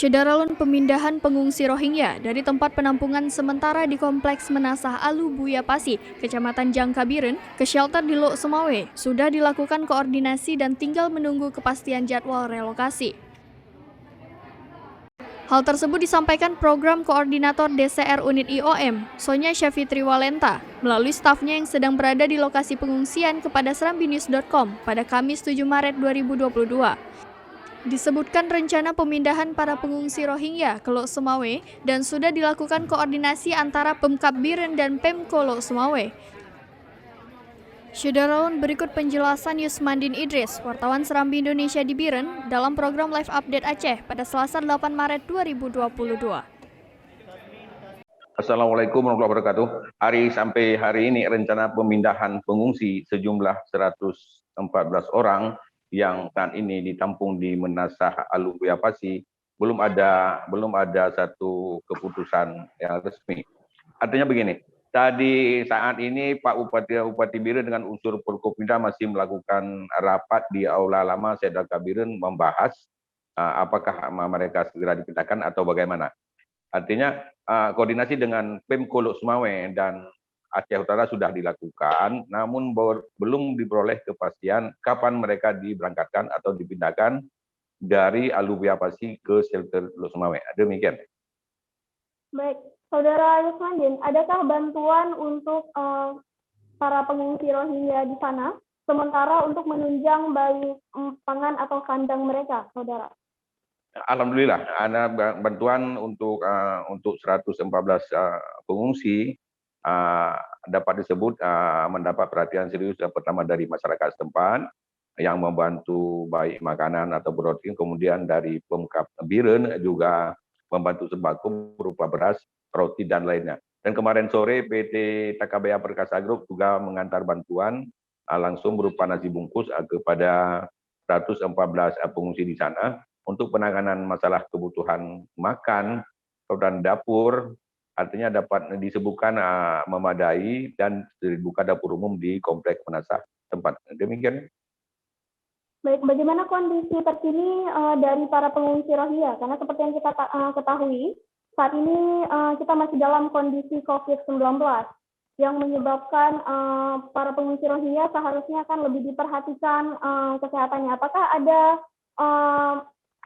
Syederalun pemindahan pengungsi Rohingya dari tempat penampungan sementara di Kompleks Menasah Alu Buya Pasi, Kecamatan Jangkabiren, ke shelter di Lok Sumawe, sudah dilakukan koordinasi dan tinggal menunggu kepastian jadwal relokasi. Hal tersebut disampaikan Program Koordinator DCR Unit IOM, Sonya Syafitri Walenta, melalui stafnya yang sedang berada di lokasi pengungsian kepada serambinews.com pada Kamis 7 Maret 2022. Disebutkan rencana pemindahan para pengungsi Rohingya ke Lok Sumawe dan sudah dilakukan koordinasi antara Pemkab Biren dan Pemko Lok Sumawe. Syederalun berikut penjelasan Yusmandin Idris, wartawan Serambi Indonesia di Biren, dalam program Live Update Aceh pada Selasa 8 Maret 2022. Assalamualaikum warahmatullahi wabarakatuh. Sampai hari ini rencana pemindahan pengungsi sejumlah 114 orang yang saat ini ditampung di Menasah Alu Buya Pasi belum ada satu keputusan yang resmi. Artinya begini, tadi saat ini Pak Bupati Biren dengan unsur Forkopimda masih melakukan rapat di Aula Lama Sedaka Biren membahas apakah mereka segera dipindahkan atau bagaimana. Artinya koordinasi dengan Pemko Lok Sumawe dan Aceh Utara sudah dilakukan, namun belum diperoleh kepastian kapan mereka diberangkatkan atau dipindahkan dari Alu Buya Pasi ke shelter Lok Sumawe. Demikian. Baik, Saudara Yusmandin, adakah bantuan untuk para pengungsi Rohingya di sana, sementara untuk menunjang baik pangan atau kandang mereka, Saudara? Alhamdulillah, ada bantuan untuk 114 pengungsi dapat disebut mendapat perhatian serius pertama dari masyarakat setempat yang membantu baik makanan atau protein, kemudian dari Pemkab Biren juga membantu sembako berupa beras, roti dan lainnya. Dan kemarin sore PT TKBA Perkasa Group juga mengantar bantuan langsung berupa nasi bungkus kepada 114 pengungsi di sana untuk penanganan masalah kebutuhan makan dan dapur. Artinya dapat disebutkan memadai dan dibuka dapur umum di Kompleks Menasah tempat. Demikian. Baik, bagaimana kondisi terkini dari para pengungsi Rohingya? Karena seperti yang kita ketahui, saat ini kita masih dalam kondisi COVID-19 yang menyebabkan para pengungsi Rohingya seharusnya kan lebih diperhatikan kesehatannya. Apakah ada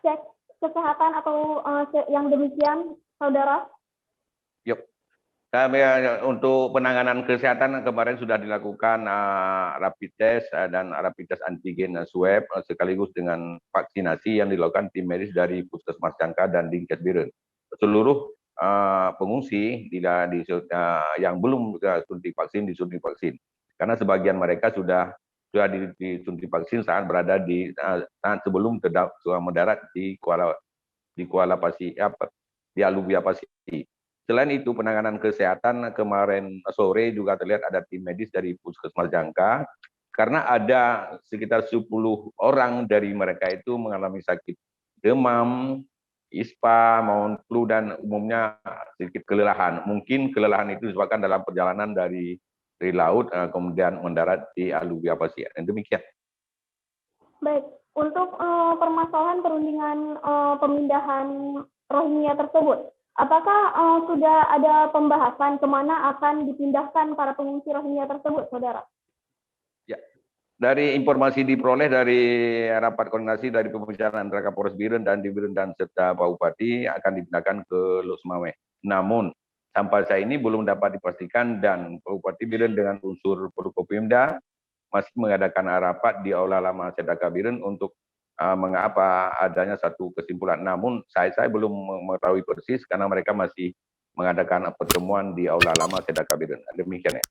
cek kesehatan atau yang demikian, Saudara? Yuk. Untuk penanganan kesehatan kemarin sudah dilakukan rapid test dan rapid test antigen swab sekaligus dengan vaksinasi yang dilakukan tim medis dari Puskesmas Jangka dan Dinkes Biren. Seluruh pengungsi yang belum disuntik vaksin karena sebagian mereka sudah disuntik vaksin saat berada saat sebelum mendarat di Kuala Pasi di Alu Buya Pasi. Selain itu, penanganan kesehatan kemarin sore juga terlihat ada tim medis dari Puskesmas Jangka, karena ada sekitar 10 orang dari mereka itu mengalami sakit demam, ispa, maupun flu, dan umumnya sedikit kelelahan. Mungkin kelelahan itu disebabkan dalam perjalanan dari laut, kemudian mendarat di Alu Buya Pasi. Demikian. Baik, untuk permasalahan perundingan pemindahan Rohingya tersebut, apakah sudah ada pembahasan kemana akan dipindahkan para pengungsi Rohingya tersebut, Saudara? Ya, dari informasi diperoleh dari rapat koordinasi dari pembicaraan antara Kapolres Biren dan di Biren dan serta Pak Bupati akan dipindahkan ke Lok Sumawe. Namun sampai saat ini belum dapat dipastikan dan Pak Bupati Biren dengan unsur Forkopimda masih mengadakan rapat di Aula Lama Sedaka Biren untuk mengapa adanya satu kesimpulan. Namun saya belum mengetahui persis karena mereka masih mengadakan pertemuan di Aula Lama Sedaka Biren. Demikian ya.